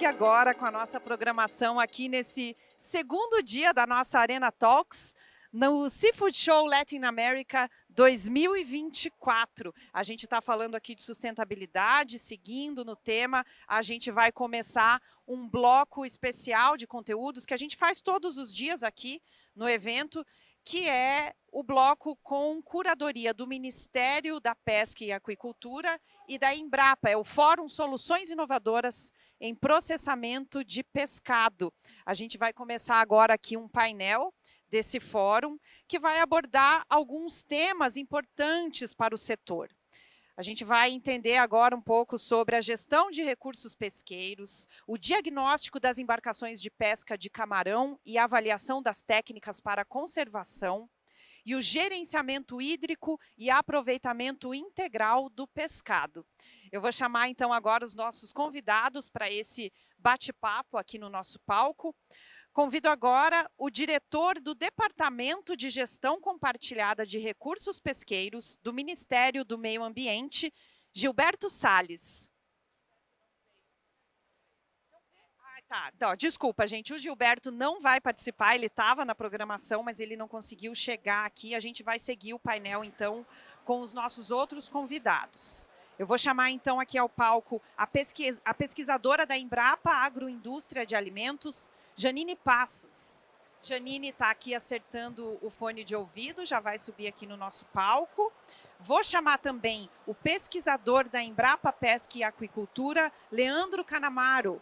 segue agora com a nossa programação aqui nesse segundo dia da nossa Arena Talks, no Seafood Show Latin America 2024. A gente está falando aqui de sustentabilidade, seguindo no tema, a gente vai começar um bloco especial de conteúdos que a gente faz todos os dias aqui no evento, que é o bloco com curadoria do Ministério da Pesca e Aquicultura e da Embrapa, é o Fórum Soluções Inovadoras em Processamento de Pescado. A gente vai começar agora aqui um painel desse fórum, que vai abordar alguns temas importantes para o setor. A gente vai entender agora um pouco sobre a gestão de recursos pesqueiros, o diagnóstico das embarcações de pesca de camarão e a avaliação das técnicas para conservação, e o gerenciamento hídrico e aproveitamento integral do pescado. Eu vou chamar então agora os nossos convidados para esse bate-papo aqui no nosso palco. Convido agora o diretor do Departamento de Gestão Compartilhada de Recursos Pesqueiros do Ministério do Meio Ambiente, Gilberto Salles. Tá, então, desculpa, gente, o Gilberto não vai participar, ele estava na programação, mas ele não conseguiu chegar aqui. A gente vai seguir o painel, então, com os nossos outros convidados. Eu vou chamar, então, aqui ao palco a pesquisadora da Embrapa Agroindústria de Alimentos, Janine Passos. Janine está aqui acertando o fone de ouvido, já vai subir aqui no nosso palco. Vou chamar também o pesquisador da Embrapa Pesca e Aquicultura, Leandro Canamaro.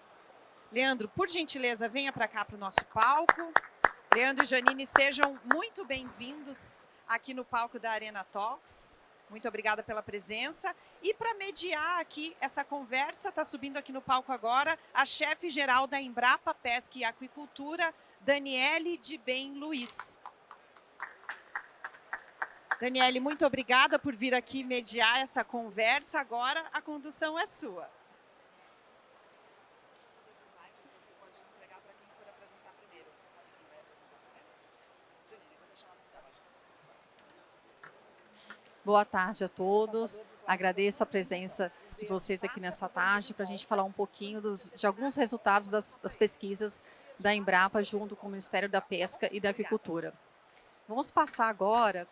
Leandro, por gentileza, venha para cá para o nosso palco. Leandro e Janine, sejam muito bem-vindos aqui no palco da Arena Talks. Muito obrigada pela presença. E para mediar aqui essa conversa, está subindo aqui no palco agora a chefe-geral da Embrapa Pesca e Aquicultura, Daniele de Bem Luiz. Daniele, muito obrigada por vir aqui mediar essa conversa. Agora a condução é sua. Boa tarde a todos. Agradeço a presença de vocês aqui nessa tarde para a gente falar um pouquinho de alguns resultados das pesquisas da Embrapa junto com o Ministério da Pesca e da Aquicultura. Vamos passar agora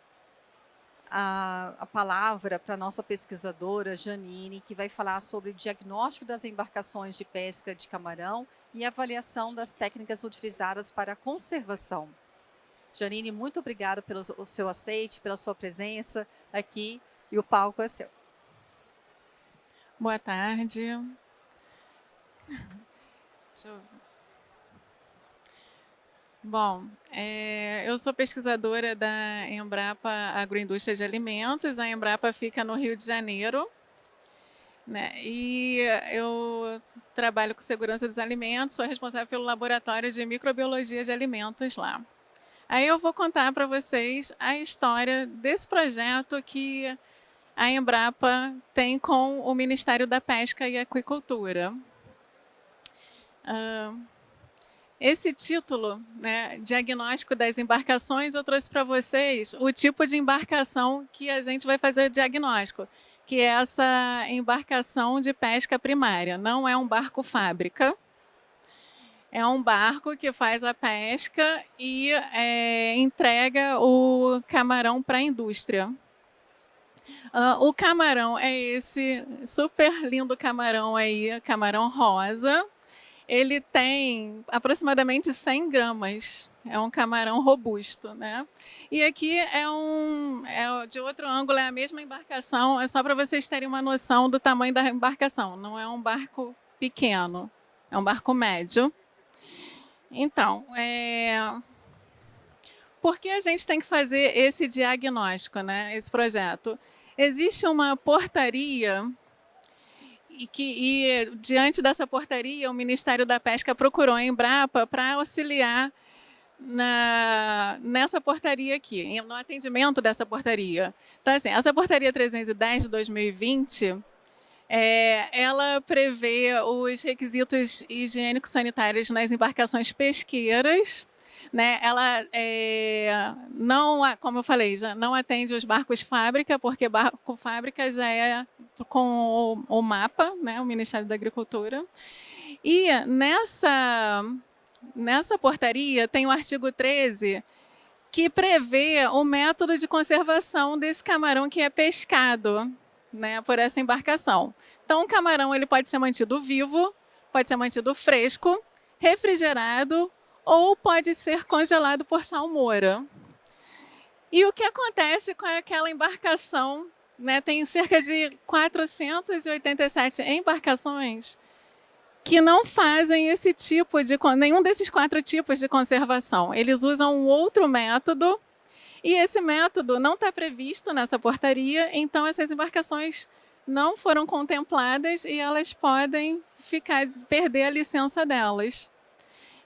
a palavra para a nossa pesquisadora Janine, que vai falar sobre o diagnóstico das embarcações de pesca de camarão e avaliação das técnicas utilizadas para a conservação. Janine, muito obrigada pelo seu aceite, pela sua presença aqui, e o palco é seu. Boa tarde. Bom, eu sou pesquisadora da Embrapa Agroindústria de Alimentos. A Embrapa fica no Rio de Janeiro, né? E eu trabalho com segurança dos alimentos, sou responsável pelo laboratório de microbiologia de alimentos lá. Aí eu vou contar para vocês a história desse projeto que a Embrapa tem com o Ministério da Pesca e Aquicultura. Esse título, né, Diagnóstico das Embarcações, eu trouxe para vocês o tipo de embarcação que a gente vai fazer o diagnóstico, que é essa embarcação de pesca primária. Não é um barco fábrica. É um barco que faz a pesca e entrega o camarão para a indústria. O camarão é esse super lindo camarão aí, camarão rosa. Ele tem aproximadamente 100 gramas. É um camarão robusto, né? E aqui de outro ângulo, é a mesma embarcação. É só para vocês terem uma noção do tamanho da embarcação. Não é um barco pequeno, é um barco médio. Então, por que a gente tem que fazer esse diagnóstico, né, esse projeto? Existe uma portaria e diante dessa portaria, o Ministério da Pesca procurou a Embrapa para auxiliar nessa portaria aqui, no atendimento dessa portaria. Então, assim, essa portaria 310 de 2020, ela prevê os requisitos higiênicos sanitários nas embarcações pesqueiras, né? Ela não, como eu falei, já não atende os barcos fábrica, porque barco fábrica já é com o MAPA, né? O Ministério da Agricultura. E nessa portaria tem o artigo 13, que prevê o método de conservação desse camarão que é pescado, né, por essa embarcação. Então, o camarão ele pode ser mantido vivo, pode ser mantido fresco, refrigerado ou pode ser congelado por salmoura. E o que acontece com aquela embarcação, né, tem cerca de 487 embarcações que não fazem esse tipo de nenhum desses 4 tipos de conservação. Eles usam um outro método e esse método não está previsto nessa portaria, então essas embarcações não foram contempladas e elas podem perder a licença delas.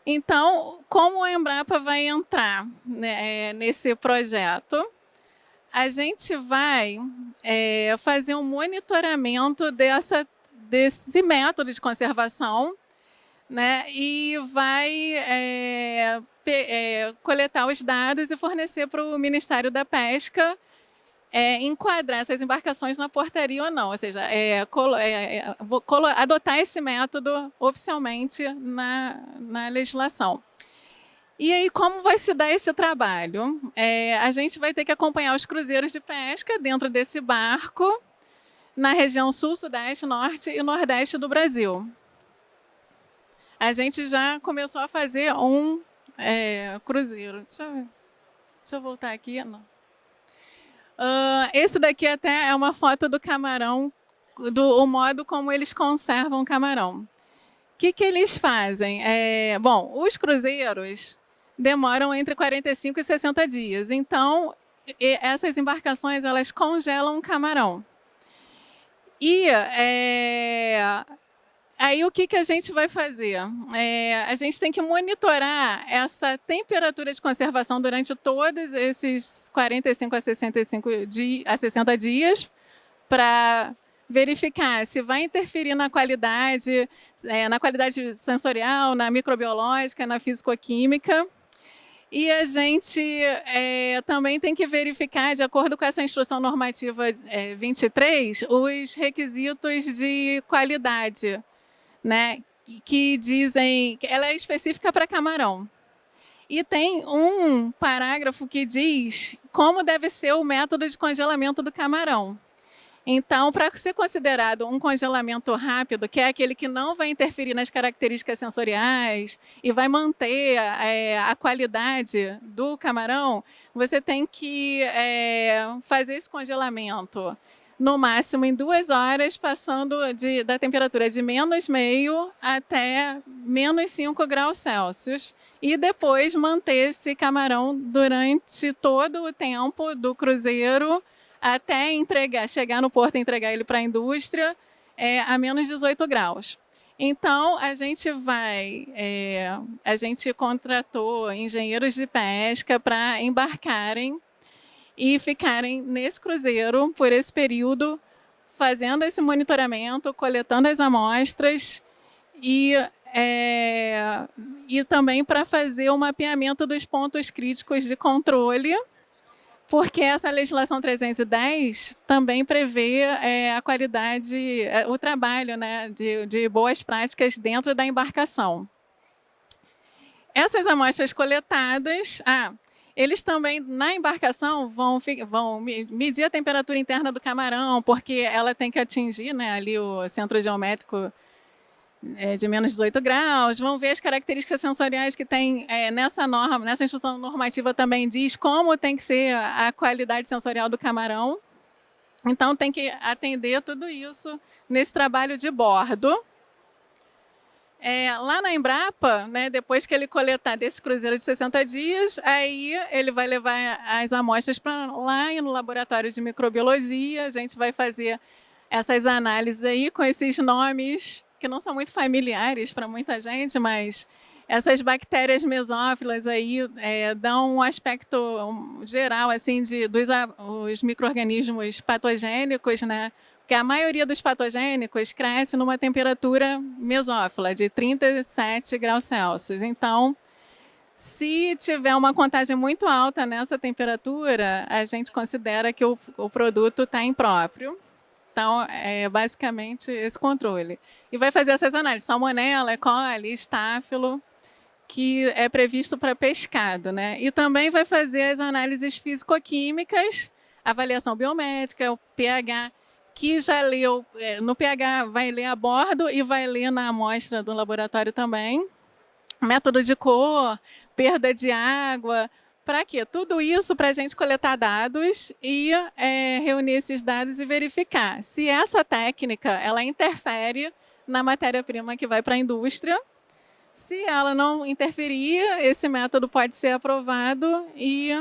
Então, como a Embrapa vai entrar, né, nesse projeto? A gente vai fazer um monitoramento desse método de conservação, né, e vai coletar os dados e fornecer para o Ministério da Pesca enquadrar essas embarcações na portaria ou não, ou seja, adotar esse método oficialmente na legislação. E aí, como vai se dar esse trabalho? A gente vai ter que acompanhar os cruzeiros de pesca dentro desse barco, na região sul, sudeste, norte e nordeste do Brasil. A gente já começou a fazer um cruzeiro. Deixa eu voltar aqui. Não. Esse daqui até é uma foto do camarão, o modo como eles conservam o camarão. O que eles fazem? Bom, os cruzeiros demoram entre 45 e 60 dias. Então, essas embarcações elas congelam o camarão. E aí o que a gente vai fazer? A gente tem que monitorar essa temperatura de conservação durante todos esses 45 a 60 dias para verificar se vai interferir na qualidade sensorial, na microbiológica, na fisicoquímica. E a gente também tem que verificar, de acordo com essa instrução normativa 23, os requisitos de qualidade, né, que dizem que ela é específica para camarão. E tem um parágrafo que diz como deve ser o método de congelamento do camarão. Então, para ser considerado um congelamento rápido, que é aquele que não vai interferir nas características sensoriais e vai manter a qualidade do camarão, você tem que fazer esse congelamento no máximo em 2 horas, passando da temperatura de -0,5 até -5 graus Celsius. E depois manter esse camarão durante todo o tempo do cruzeiro, até chegar no porto e entregar ele para a indústria a -18 graus. Então, a gente contratou engenheiros de pesca para embarcarem e ficarem nesse cruzeiro por esse período, fazendo esse monitoramento, coletando as amostras e também para fazer o mapeamento dos pontos críticos de controle, porque essa legislação 310 também prevê a qualidade, o trabalho, né, de boas práticas dentro da embarcação. Essas amostras coletadas, eles também, na embarcação, vão medir a temperatura interna do camarão, porque ela tem que atingir, né, ali o centro geométrico de -18 graus, vão ver as características sensoriais que tem nessa instrução normativa também diz como tem que ser a qualidade sensorial do camarão. Então, tem que atender tudo isso nesse trabalho de bordo. Lá na Embrapa, né, depois que ele coletar desse cruzeiro de 60 dias, aí ele vai levar as amostras para lá e no laboratório de microbiologia, a gente vai fazer essas análises aí com esses nomes que não são muito familiares para muita gente, mas essas bactérias mesófilas aí dão um aspecto geral assim dos micro-organismos patogênicos, né? Porque a maioria dos patogênicos cresce numa temperatura mesófila de 37 graus Celsius. Então, se tiver uma contagem muito alta nessa temperatura, a gente considera que o produto está impróprio. Então, é basicamente esse controle. E vai fazer essas análises, salmonela, E. coli, estáfilo, que é previsto para pescado, né? E também vai fazer as análises físico-químicas, avaliação biométrica, o pH, que já leu, no pH vai ler a bordo e vai ler na amostra do laboratório também. Método de cor, perda de água, para quê? Tudo isso para a gente coletar dados e reunir esses dados e verificar se essa técnica ela interfere na matéria-prima que vai para a indústria. Se ela não interferir, esse método pode ser aprovado e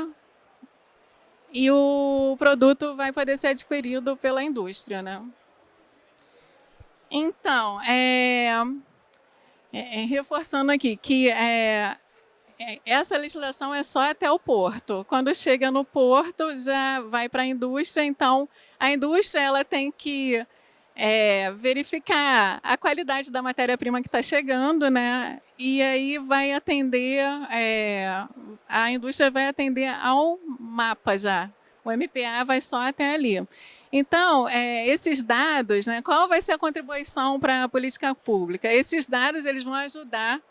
o produto vai poder ser adquirido pela indústria, né? Então, reforçando aqui que essa legislação é só até o porto. Quando chega no porto, já vai para a indústria. Então, a indústria ela tem que verificar a qualidade da matéria-prima que está chegando, né? E aí vai atender, a indústria vai atender ao mapa já. O MPA vai só até ali. Então, esses dados, né, qual vai ser a contribuição para a política pública? Esses dados eles vão ajudar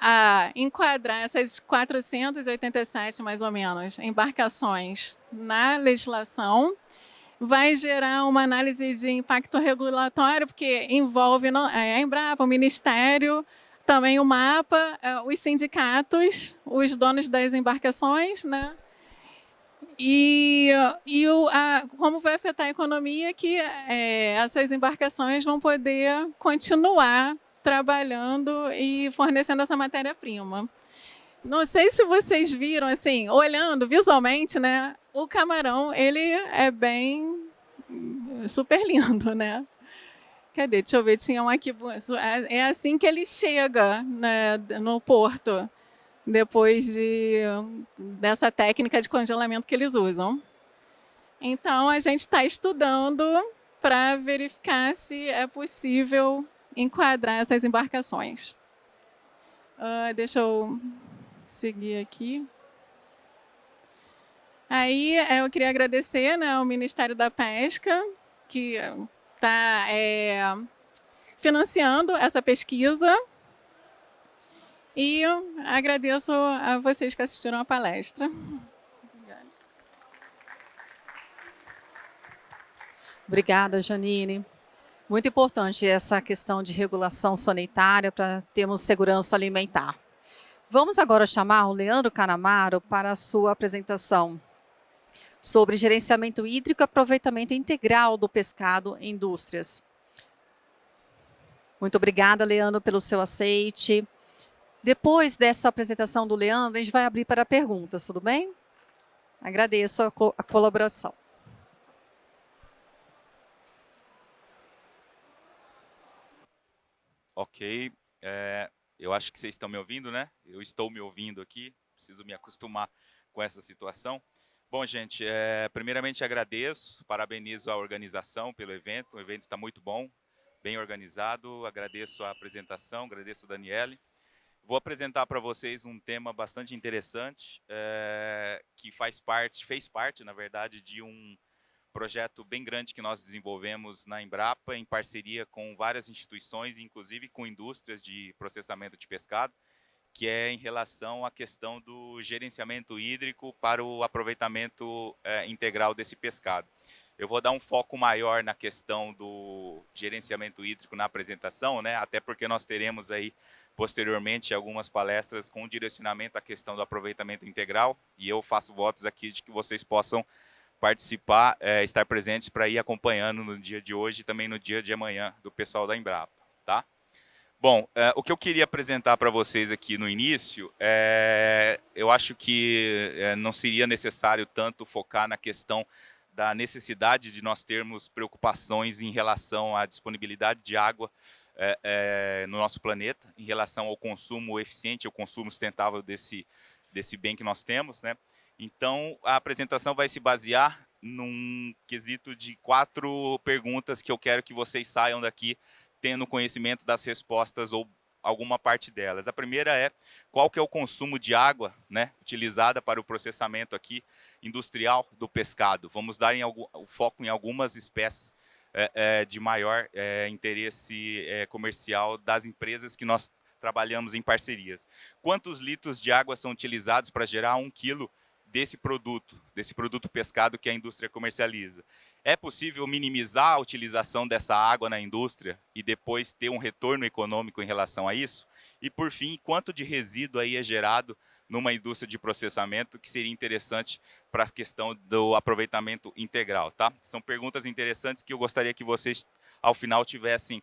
a enquadrar essas 487, mais ou menos, embarcações na legislação, vai gerar uma análise de impacto regulatório, porque envolve a Embrapa, o Ministério, também o MAPA, os sindicatos, os donos das embarcações, né? Como vai afetar a economia que essas embarcações vão poder continuar trabalhando e fornecendo essa matéria-prima. Não sei se vocês viram, assim, olhando visualmente, né? O camarão, ele é bem super lindo, né? Cadê? Deixa eu ver, tinha um aqui. É assim que ele chega, né, no porto, depois dessa técnica de congelamento que eles usam. Então, a gente está estudando para verificar se é possível enquadrar essas embarcações. Deixa eu seguir aqui. Aí eu queria agradecer, né, ao Ministério da Pesca, que está financiando essa pesquisa. E agradeço a vocês que assistiram à palestra. Obrigada, Janine. Muito importante essa questão de regulação sanitária para termos segurança alimentar. Vamos agora chamar o Leandro Canamaro para a sua apresentação sobre gerenciamento hídrico e aproveitamento integral do pescado em indústrias. Muito obrigada, Leandro, pelo seu aceite. Depois dessa apresentação do Leandro, a gente vai abrir para perguntas, tudo bem? Agradeço a colaboração. Ok, eu acho que vocês estão me ouvindo, né? Eu estou me ouvindo aqui, preciso me acostumar com essa situação. Bom, gente, primeiramente agradeço, parabenizo a organização pelo evento, o evento está muito bom, bem organizado, agradeço a apresentação, agradeço a Daniele. Vou apresentar para vocês um tema bastante interessante, que fez parte, na verdade, de um projeto bem grande que nós desenvolvemos na Embrapa, em parceria com várias instituições, inclusive com indústrias de processamento de pescado, que é em relação à questão do gerenciamento hídrico para o aproveitamento integral desse pescado. Eu vou dar um foco maior na questão do gerenciamento hídrico na apresentação, né? Até porque nós teremos aí, posteriormente, algumas palestras com direcionamento à questão do aproveitamento integral, e eu faço votos aqui de que vocês possam participar, estar presentes para ir acompanhando no dia de hoje e também no dia de amanhã do pessoal da Embrapa, tá? Bom, o que eu queria apresentar para vocês aqui no início, eu acho que não seria necessário tanto focar na questão da necessidade de nós termos preocupações em relação à disponibilidade de água no nosso planeta, em relação ao consumo eficiente, ao consumo sustentável desse bem que nós temos, né? Então, a apresentação vai se basear num quesito de 4 perguntas que eu quero que vocês saiam daqui tendo conhecimento das respostas ou alguma parte delas. A primeira é, qual que é o consumo de água, né, utilizada para o processamento aqui industrial do pescado? Vamos dar o foco em algumas espécies de maior interesse comercial das empresas que nós trabalhamos em parcerias. Quantos litros de água são utilizados para gerar 1 quilo desse produto pescado que a indústria comercializa? É possível minimizar a utilização dessa água na indústria e depois ter um retorno econômico em relação a isso? E, por fim, quanto de resíduo aí é gerado numa indústria de processamento que seria interessante para a questão do aproveitamento integral, tá? São perguntas interessantes que eu gostaria que vocês, ao final, tivessem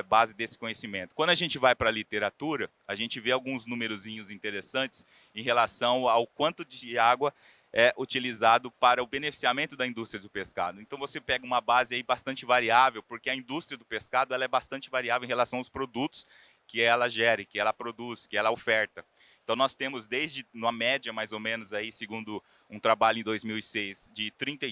base desse conhecimento. Quando a gente vai para a literatura, a gente vê alguns numerozinhos interessantes em relação ao quanto de água é utilizado para o beneficiamento da indústria do pescado. Então você pega uma base aí bastante variável, porque a indústria do pescado ela é bastante variável em relação aos produtos que ela gere, que ela produz, que ela oferta. Então nós temos desde uma média mais ou menos aí, segundo um trabalho em 2006, de 30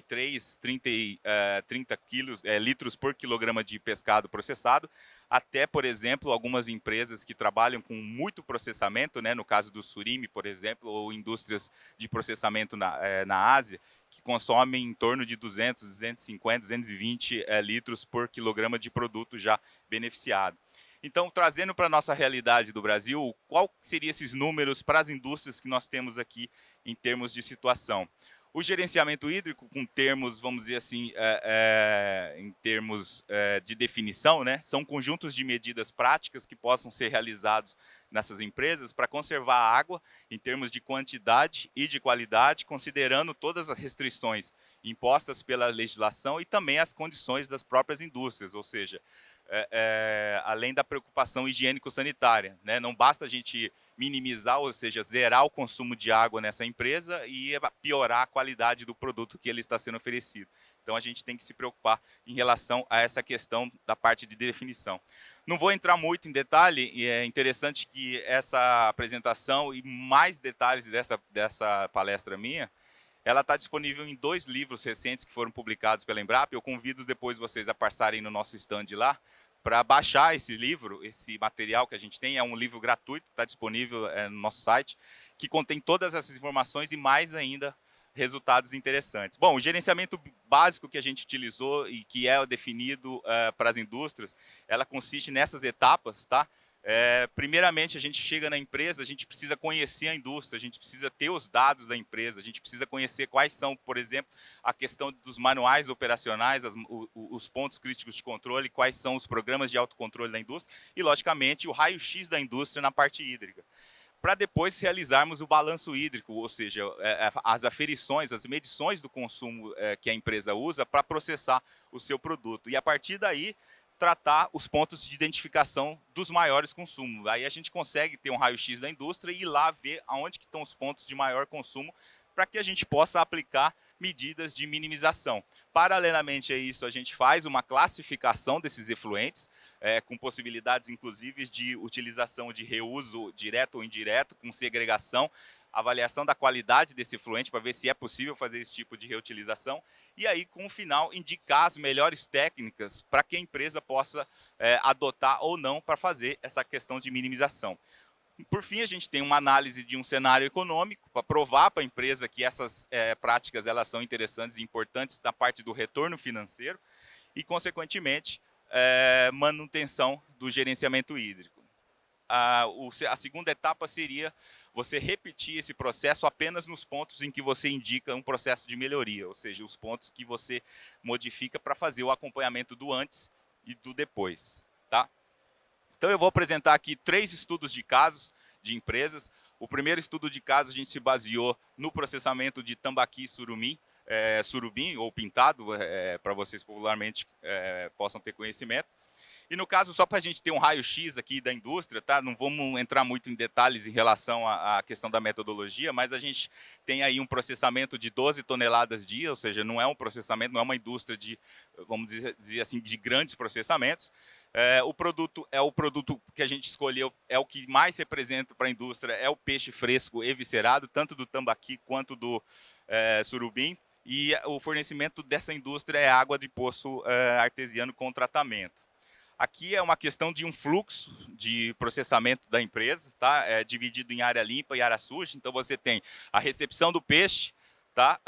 litros por quilograma de pescado processado, até, por exemplo, algumas empresas que trabalham com muito processamento, né, no caso do surimi, por exemplo, ou indústrias de processamento na Ásia, que consomem em torno de 200, 250, 220 litros por quilograma de produto já beneficiado. Então, trazendo para a nossa realidade do Brasil, qual seriam esses números para as indústrias que nós temos aqui em termos de situação? O gerenciamento hídrico, com termos, vamos dizer assim, em termos de definição, né, são conjuntos de medidas práticas que possam ser realizados nessas empresas para conservar a água em termos de quantidade e de qualidade, considerando todas as restrições impostas pela legislação e também as condições das próprias indústrias, ou seja, além da preocupação higiênico-sanitária, né? Não basta a gente minimizar, ou seja, zerar o consumo de água nessa empresa e piorar a qualidade do produto que ele está sendo oferecido. Então a gente tem que se preocupar em relação a essa questão da parte de definição. Não vou entrar muito em detalhe, e é interessante que essa apresentação e mais detalhes dessa palestra minha, ela está disponível em 2 livros recentes que foram publicados pela Embrapa. Eu convido depois vocês a passarem no nosso stand lá, para baixar esse livro, esse material que a gente tem. É um livro gratuito, está disponível no nosso site, que contém todas essas informações e mais ainda resultados interessantes. Bom, o gerenciamento básico que a gente utilizou e que é definido para as indústrias, ela consiste nessas etapas, tá? Primeiramente, a gente chega na empresa, a gente precisa conhecer a indústria, a gente precisa ter os dados da empresa, a gente precisa conhecer quais são, por exemplo, a questão dos manuais operacionais, os pontos críticos de controle, quais são os programas de autocontrole da indústria e, logicamente, o raio-x da indústria na parte hídrica, para depois realizarmos o balanço hídrico, ou seja, as aferições, as medições do consumo que a empresa usa para processar o seu produto. E, a partir daí, tratar os pontos de identificação dos maiores consumos. Aí a gente consegue ter um raio-x da indústria e ir lá ver aonde que estão os pontos de maior consumo para que a gente possa aplicar medidas de minimização. Paralelamente a isso, a gente faz uma classificação desses efluentes, com possibilidades, inclusive, de utilização de reuso direto ou indireto, com segregação, avaliação da qualidade desse efluente para ver se é possível fazer esse tipo de reutilização e aí, com o final, indicar as melhores técnicas para que a empresa possa adotar ou não para fazer essa questão de minimização. Por fim, a gente tem uma análise de um cenário econômico para provar para a empresa que essas práticas elas são interessantes e importantes na parte do retorno financeiro e, consequentemente, manutenção do gerenciamento hídrico. A segunda etapa seria você repetir esse processo apenas nos pontos em que você indica um processo de melhoria, ou seja, os pontos que você modifica para fazer o acompanhamento do antes e do depois, tá? Então eu vou apresentar aqui 3 estudos de casos de empresas. O primeiro estudo de caso a gente se baseou no processamento de tambaqui e surubim ou pintado, para vocês popularmente possam ter conhecimento. E no caso, só para a gente ter um raio-x aqui da indústria, tá? Não vamos entrar muito em detalhes em relação à questão da metodologia, mas a gente tem aí um processamento de 12 toneladas dia, ou seja, não é um processamento, não é uma indústria de, vamos dizer assim, de grandes processamentos. O produto que a gente escolheu, é o que mais representa para a indústria, é o peixe fresco eviscerado, tanto do tambaqui quanto do surubim. E o fornecimento dessa indústria é água de poço artesiano com tratamento. Aqui é uma questão de um fluxo de processamento da empresa, tá? É dividido em área limpa e área suja. Então você tem a recepção do peixe, tá?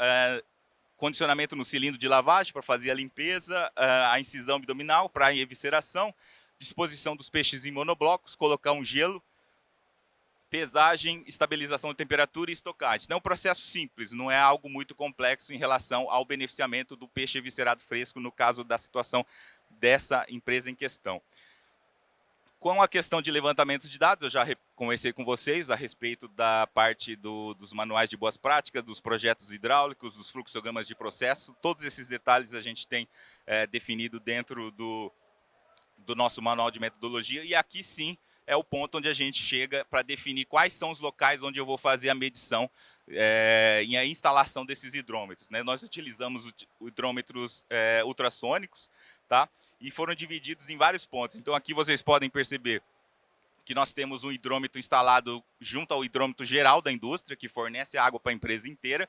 condicionamento no cilindro de lavagem para fazer a limpeza, a incisão abdominal para a evisceração, disposição dos peixes em monoblocos, colocar um gelo, pesagem, estabilização de temperatura e estocagem. Então é um processo simples, não é algo muito complexo em relação ao beneficiamento do peixe eviscerado fresco, no caso da situação dessa empresa em questão. Com a questão de levantamento de dados, eu já conversei com vocês a respeito da parte dos manuais de boas práticas, dos projetos hidráulicos, dos fluxogramas de processo. Todos esses detalhes a gente tem definido dentro do nosso manual de metodologia. E aqui sim é o ponto onde a gente chega para definir quais são os locais onde eu vou fazer a medição e a instalação desses hidrômetros, né? Nós utilizamos hidrômetros ultrassônicos, tá? E foram divididos em vários pontos. Então aqui vocês podem perceber que nós temos um hidrômetro instalado junto ao hidrômetro geral da indústria, que fornece água para a empresa inteira,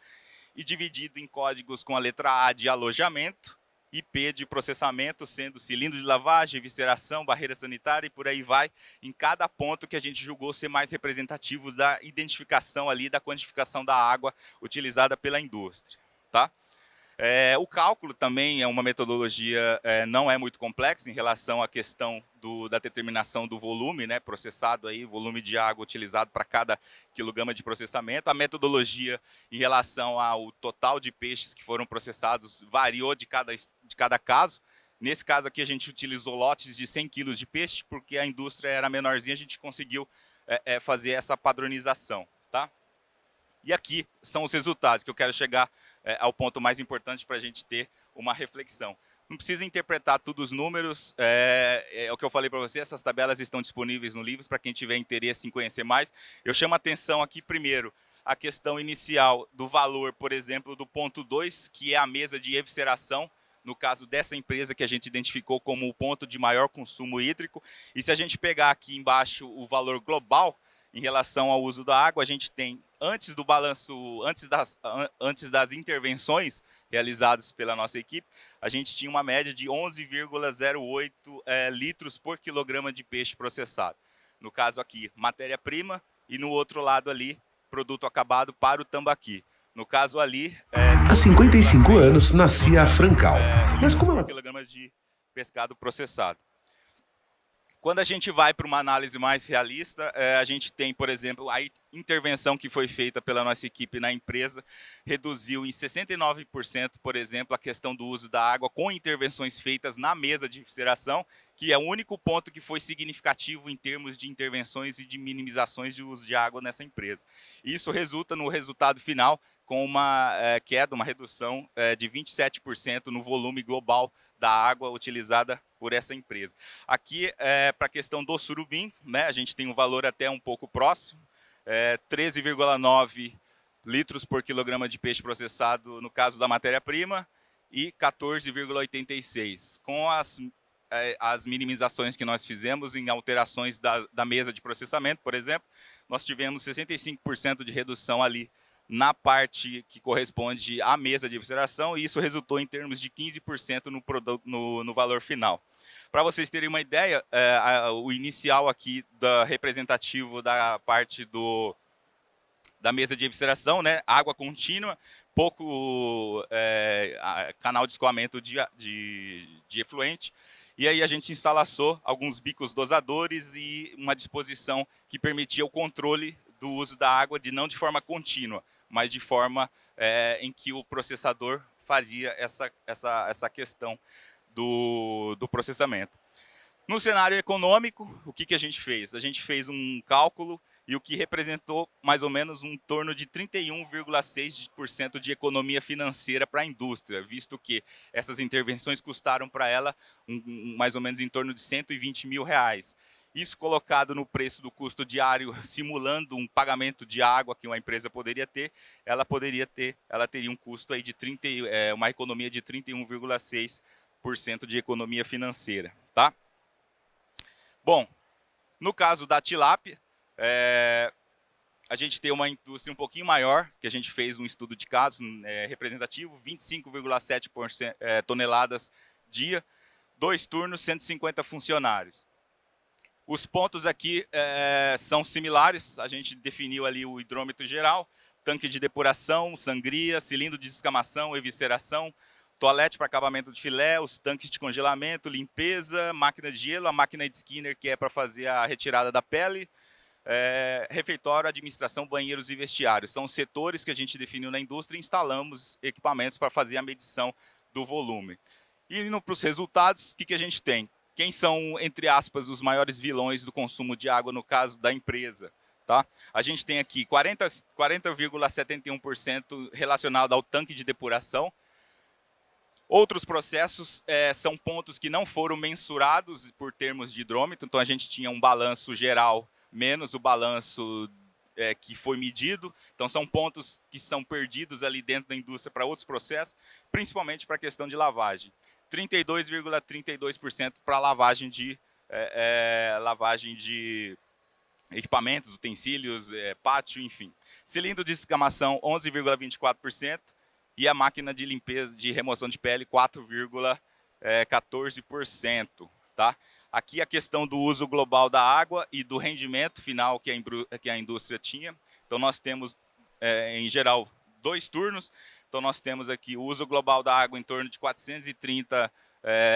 e dividido em códigos com a letra A de alojamento, IP de processamento, sendo cilindro de lavagem, evisceração, barreira sanitária e por aí vai, em cada ponto que a gente julgou ser mais representativo da identificação ali, da quantificação da água utilizada pela indústria, tá? O cálculo também é uma metodologia, não é muito complexa em relação à questão da determinação do volume, né, processado, aí, volume de água utilizado para cada quilograma de processamento. A metodologia em relação ao total de peixes que foram processados variou de cada caso. Nesse caso aqui a gente utilizou lotes de 100 quilos de peixe, porque a indústria era menorzinha, a gente conseguiu fazer essa padronização, tá? E aqui são os resultados, que eu quero chegar ao ponto mais importante para a gente ter uma reflexão. Não precisa interpretar todos os números, é o que eu falei para você, essas tabelas estão disponíveis no livro para quem tiver interesse em conhecer mais. Eu chamo a atenção aqui primeiro a questão inicial do valor, por exemplo, do ponto 2, que é a mesa de evisceração, no caso dessa empresa que a gente identificou como o ponto de maior consumo hídrico. E se a gente pegar aqui embaixo o valor global, em relação ao uso da água, a gente tem, antes do balanço, antes das intervenções realizadas pela nossa equipe, a gente tinha uma média de 11,08 litros por quilograma de peixe processado. No caso aqui, matéria-prima, e no outro lado ali, produto acabado para o tambaqui. No caso ali... Há 55 anos nascia a Francal. Mas como ela... quilograma de pescado processado. Quando a gente vai para uma análise mais realista, a gente tem, por exemplo, a intervenção que foi feita pela nossa equipe na empresa, reduziu em 69%, por exemplo, a questão do uso da água com intervenções feitas na mesa de evisceração, que é o único ponto que foi significativo em termos de intervenções e de minimizações de uso de água nessa empresa. Isso resulta no resultado final com uma queda, uma redução de 27% no volume global da água utilizada por essa empresa. Aqui, para a questão do surubim, né, a gente tem um valor até um pouco próximo, 13,9 litros por quilograma de peixe processado no caso da matéria-prima e 14,86. Com as minimizações que nós fizemos em alterações da mesa de processamento, por exemplo, nós tivemos 65% de redução ali na parte que corresponde à mesa de evisceração, e isso resultou em termos de 15% no valor final. Para vocês terem uma ideia, o inicial aqui representativo da parte da mesa de evisceração, né, água contínua, pouco canal de escoamento de efluente, e aí a gente instalaçou alguns bicos dosadores e uma disposição que permitia o controle do uso da água, não de forma contínua, mas de forma em que o processador fazia essa questão do processamento. No cenário econômico, o que a gente fez? A gente fez um cálculo e o que representou mais ou menos um torno de 31,6% de economia financeira para a indústria, visto que essas intervenções custaram para ela mais ou menos em torno de R$120 mil. Isso colocado no preço do custo diário, simulando um pagamento de água que uma empresa poderia ter, ela teria um custo aí de uma economia de 31,6% de economia financeira, tá? Bom, no caso da tilápia, a gente tem uma indústria um pouquinho maior, que a gente fez um estudo de caso representativo, 25,7 toneladas dia, 2 turnos, 150 funcionários. Os pontos aqui são similares, a gente definiu ali o hidrômetro geral, tanque de depuração, sangria, cilindro de descamação, evisceração, toalete para acabamento de filé, os tanques de congelamento, limpeza, máquina de gelo, a máquina de Skinner, que é para fazer a retirada da pele, refeitório, administração, banheiros e vestiários. São os setores que a gente definiu na indústria e instalamos equipamentos para fazer a medição do volume. E indo para os resultados, o que a gente tem? Quem são, entre aspas, os maiores vilões do consumo de água no caso da empresa? Tá? A gente tem aqui 40,71% relacionado ao tanque de depuração. Outros processos são pontos que não foram mensurados por termos de hidrômetro, então a gente tinha um balanço geral menos o balanço que foi medido, então são pontos que são perdidos ali dentro da indústria para outros processos, principalmente para a questão de lavagem. 32,32% para lavagem de equipamentos, utensílios, pátio, enfim. Cilindro de descamação, 11,24%. E a máquina de limpeza, de remoção de pele, 4,14%. Tá? Aqui a questão do uso global da água e do rendimento final que a indústria tinha. Então, nós temos, em geral, 2 turnos. Então, nós temos aqui o uso global da água em torno de 430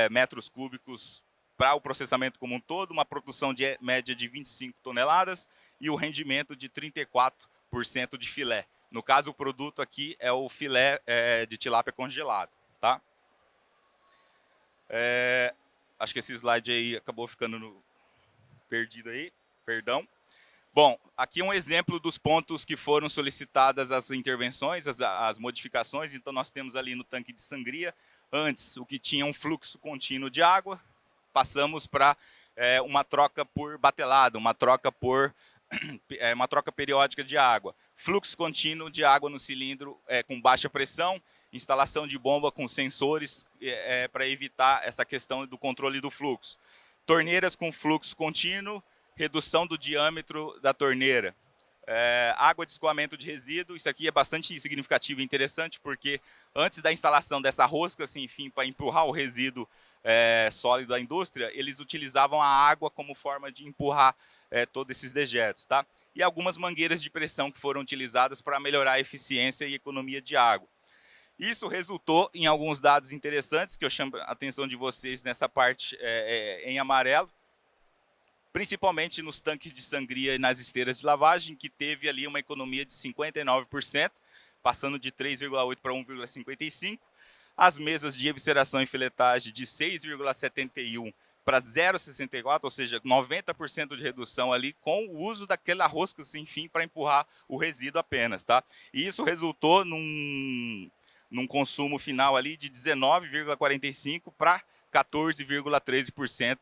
metros cúbicos para o processamento como um todo, uma produção de média de 25 toneladas e o rendimento de 34% de filé. No caso, o produto aqui é o filé de tilápia congelado. Tá? Acho que esse slide aí acabou ficando perdido aí, perdão. Bom, aqui um exemplo dos pontos que foram solicitadas as intervenções, as modificações. Então, nós temos ali no tanque de sangria, antes, o que tinha um fluxo contínuo de água, passamos para uma troca por batelada, uma troca periódica de água. Fluxo contínuo de água no cilindro com baixa pressão, instalação de bomba com sensores para evitar essa questão do controle do fluxo. Torneiras com fluxo contínuo, redução do diâmetro da torneira. Água de escoamento de resíduo, isso aqui é bastante significativo e interessante, porque antes da instalação dessa rosca, assim, enfim, para empurrar o resíduo sólido da indústria, eles utilizavam a água como forma de empurrar todos esses dejetos. Tá? E algumas mangueiras de pressão que foram utilizadas para melhorar a eficiência e economia de água. Isso resultou em alguns dados interessantes, que eu chamo a atenção de vocês nessa parte em amarelo, principalmente nos tanques de sangria e nas esteiras de lavagem, que teve ali uma economia de 59%, passando de 3,8 para 1,55. As mesas de evisceração e filetagem de 6,71 para 0,64, ou seja, 90% de redução ali com o uso daquela rosca sem fim para empurrar o resíduo apenas. Tá? E isso resultou num consumo final ali de 19,45 para 14,13%,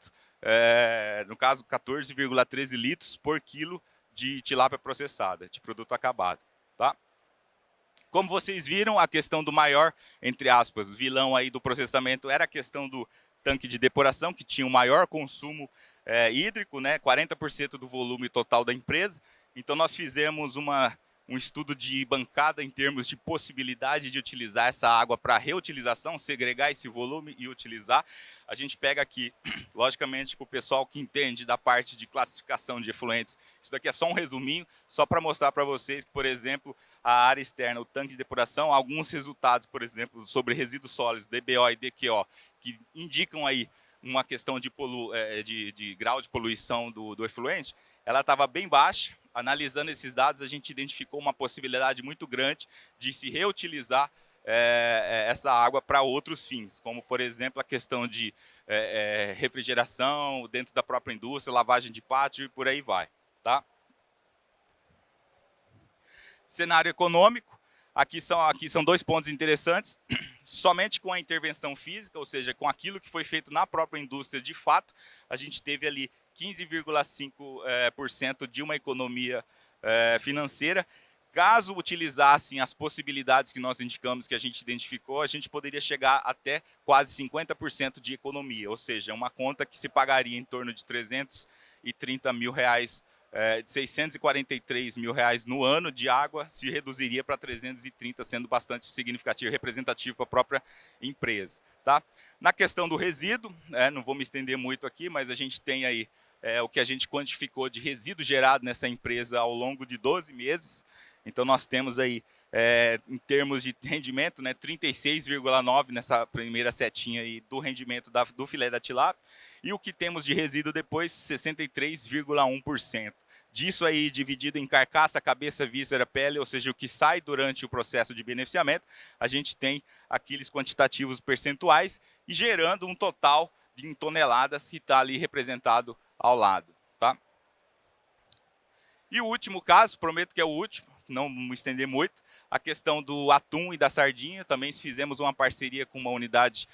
no caso 14,13 litros por quilo de tilápia processada, de produto acabado. Tá? Como vocês viram, a questão do maior, entre aspas, vilão aí do processamento era a questão do tanque de depuração, que tinha o maior consumo hídrico, né, 40% do volume total da empresa. Então, nós fizemos um estudo de bancada em termos de possibilidade de utilizar essa água para reutilização, segregar esse volume e utilizar. A gente pega aqui, logicamente, para o pessoal que entende da parte de classificação de efluentes, isso daqui é só um resuminho, só para mostrar para vocês que, por exemplo, a área externa, o tanque de depuração, alguns resultados, por exemplo, sobre resíduos sólidos, DBO e DQO, que indicam aí uma questão de grau de poluição do efluente, ela estava bem baixa. Analisando esses dados, a gente identificou uma possibilidade muito grande de se reutilizar essa água para outros fins, como, por exemplo, a questão de refrigeração dentro da própria indústria, lavagem de pátio e por aí vai. Tá? Cenário econômico, aqui são 2 pontos interessantes. Somente com a intervenção física, ou seja, com aquilo que foi feito na própria indústria de fato, a gente teve ali 15,5% de uma economia financeira. Caso utilizassem as possibilidades que nós indicamos, que a gente identificou, a gente poderia chegar até quase 50% de economia, ou seja, uma conta que se pagaria em torno de 330 mil reais, de 643 mil reais no ano de água, se reduziria para 330, sendo bastante significativo e representativo para a própria empresa. Tá? Na questão do resíduo, não vou me estender muito aqui, mas a gente tem aí o que a gente quantificou de resíduo gerado nessa empresa ao longo de 12 meses. Então, nós temos aí, em termos de rendimento, né, 36,9% nessa primeira setinha aí do rendimento do filé da tilápia, e o que temos de resíduo depois, 63,1%. Disso aí, dividido em carcaça, cabeça, víscera, pele, ou seja, o que sai durante o processo de beneficiamento, a gente tem aqueles quantitativos percentuais e gerando um total em toneladas que está ali representado ao lado. Tá? E o último caso, prometo que é o último, não me estender muito, a questão do atum e da sardinha. Também fizemos uma parceria com uma unidade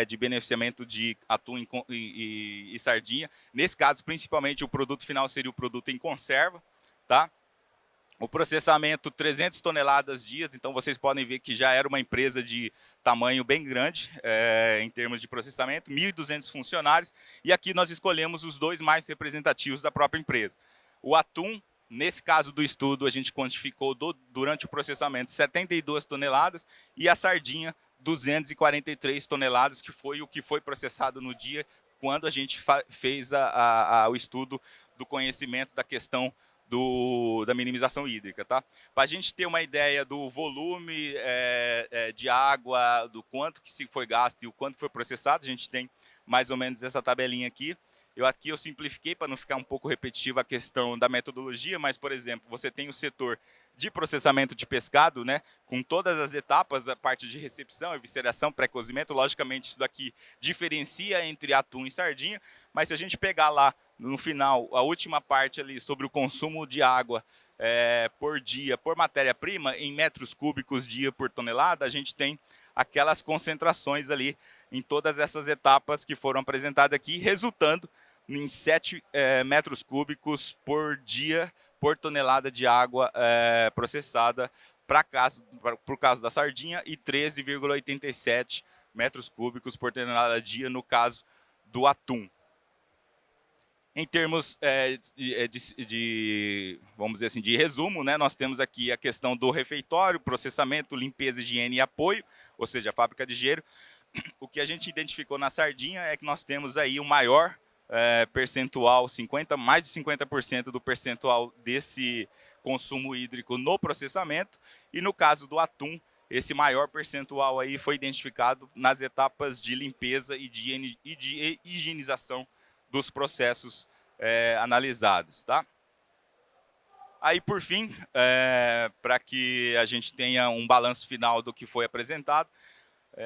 de beneficiamento de atum e sardinha. Nesse caso, principalmente, o produto final seria o produto em conserva. Tá? O processamento, 300 toneladas dias, então vocês podem ver que já era uma empresa de tamanho bem grande em termos de processamento, 1.200 funcionários, e aqui nós escolhemos os dois mais representativos da própria empresa. O atum, nesse caso do estudo, a gente quantificou durante o processamento 72 toneladas e a sardinha 243 toneladas, que foi o que foi processado no dia quando a gente fez o estudo do conhecimento da questão da minimização hídrica. Tá? Para a gente ter uma ideia do volume de água, do quanto que se foi gasto e o quanto foi processado, a gente tem mais ou menos essa tabelinha aqui. Aqui eu simplifiquei para não ficar um pouco repetitivo a questão da metodologia, mas, por exemplo, você tem o setor de processamento de pescado, né, com todas as etapas, a parte de recepção, evisceração, pré-cozimento. Logicamente, isso daqui diferencia entre atum e sardinha, mas se a gente pegar lá no final, a última parte ali sobre o consumo de água por dia, por matéria-prima, em metros cúbicos dia por tonelada, a gente tem aquelas concentrações ali em todas essas etapas que foram apresentadas aqui, resultando em 7 metros cúbicos por dia, por tonelada de água processada por caso da sardinha e 13,87 metros cúbicos por tonelada dia no caso do atum. Em termos vamos dizer assim, de resumo, né, nós temos aqui a questão do refeitório, processamento, limpeza, higiene e apoio, ou seja, a fábrica de gelo. O que a gente identificou na sardinha é que nós temos aí o maior percentual, mais de 50% do percentual desse consumo hídrico no processamento, e no caso do atum, esse maior percentual aí foi identificado nas etapas de limpeza e de higienização dos processos analisados. Tá? Aí, por fim, para que a gente tenha um balanço final do que foi apresentado,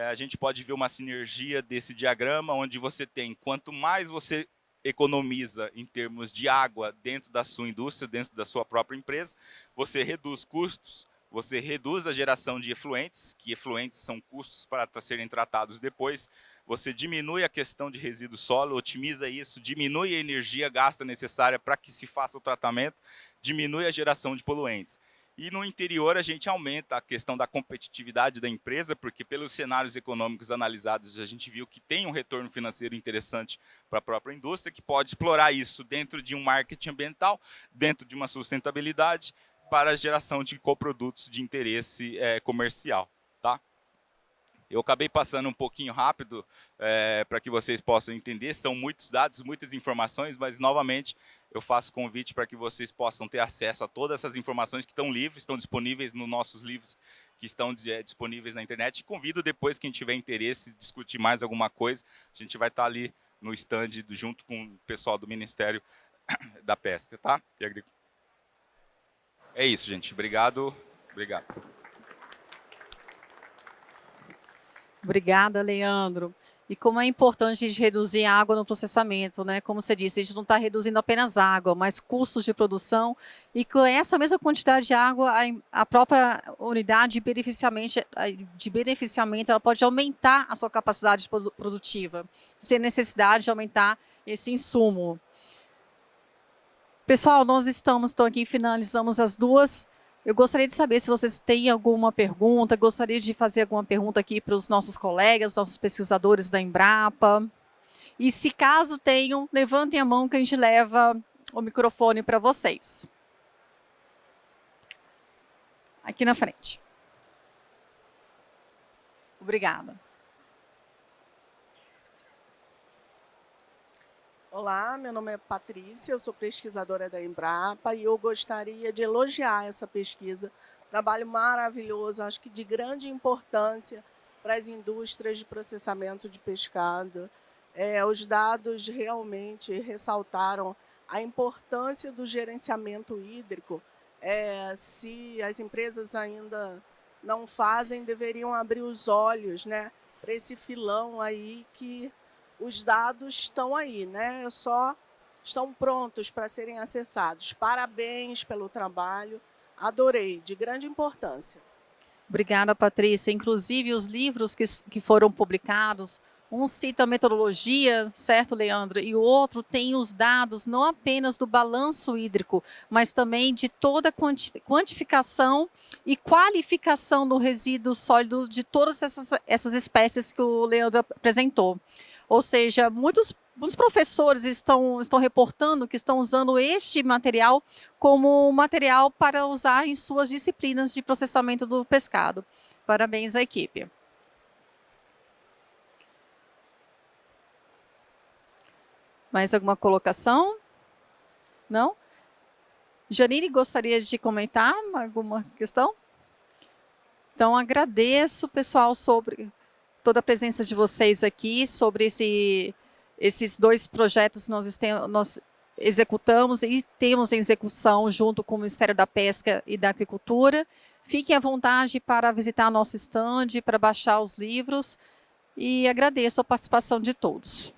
a gente pode ver uma sinergia desse diagrama, onde você tem, quanto mais você economiza em termos de água dentro da sua indústria, dentro da sua própria empresa, você reduz custos, você reduz a geração de efluentes, que efluentes são custos para serem tratados depois, você diminui a questão de resíduo sólido, otimiza isso, diminui a energia gasta necessária para que se faça o tratamento, diminui a geração de poluentes. E no interior a gente aumenta a questão da competitividade da empresa, porque pelos cenários econômicos analisados a gente viu que tem um retorno financeiro interessante para a própria indústria, que pode explorar isso dentro de um marketing ambiental, dentro de uma sustentabilidade, para a geração de coprodutos de interesse comercial. Tá? Eu acabei passando um pouquinho rápido para que vocês possam entender. São muitos dados, muitas informações, mas, novamente, eu faço convite para que vocês possam ter acesso a todas essas informações que estão livres, estão disponíveis nos nossos livros que estão disponíveis na internet. E convido depois, quem tiver interesse, discutir mais alguma coisa, a gente vai estar ali no stand junto com o pessoal do Ministério da Pesca, tá? E Agricultura. É isso, gente. Obrigado. Obrigado. Obrigada, Leandro. E como é importante a gente reduzir a água no processamento, né? Como você disse, a gente não está reduzindo apenas água, mas custos de produção. E com essa mesma quantidade de água, a própria unidade de beneficiamento ela pode aumentar a sua capacidade produtiva, sem necessidade de aumentar esse insumo. Pessoal, nós estamos aqui, finalizamos as duas. Eu gostaria de saber se vocês têm alguma pergunta, gostaria de fazer alguma pergunta aqui para os nossos colegas, nossos pesquisadores da Embrapa. E se caso tenham, levantem a mão que a gente leva o microfone para vocês. Aqui na frente. Obrigada. Olá, meu nome é Patrícia, eu sou pesquisadora da Embrapa e eu gostaria de elogiar essa pesquisa. Trabalho maravilhoso, acho que de grande importância para as indústrias de processamento de pescado. Os dados realmente ressaltaram a importância do gerenciamento hídrico. Se as empresas ainda não fazem, deveriam abrir os olhos, né, para esse filão aí que os dados estão aí, né? Só estão prontos para serem acessados. Parabéns pelo trabalho, adorei, de grande importância. Obrigada, Patrícia. Inclusive, os livros que foram publicados, um cita a metodologia, certo, Leandro? E o outro tem os dados não apenas do balanço hídrico, mas também de toda a quantificação e qualificação do resíduo sólido de todas essas espécies que o Leandro apresentou. Ou seja, muitos professores estão reportando que estão usando este material como material para usar em suas disciplinas de processamento do pescado. Parabéns à equipe. Mais alguma colocação? Não? Janine, gostaria de comentar alguma questão? Então, agradeço, pessoal, sobre toda a presença de vocês aqui, sobre esses 2 projetos que nós executamos e temos em execução junto com o Ministério da Pesca e da Aquicultura. Fiquem à vontade para visitar nosso stand, para baixar os livros, e agradeço a participação de todos.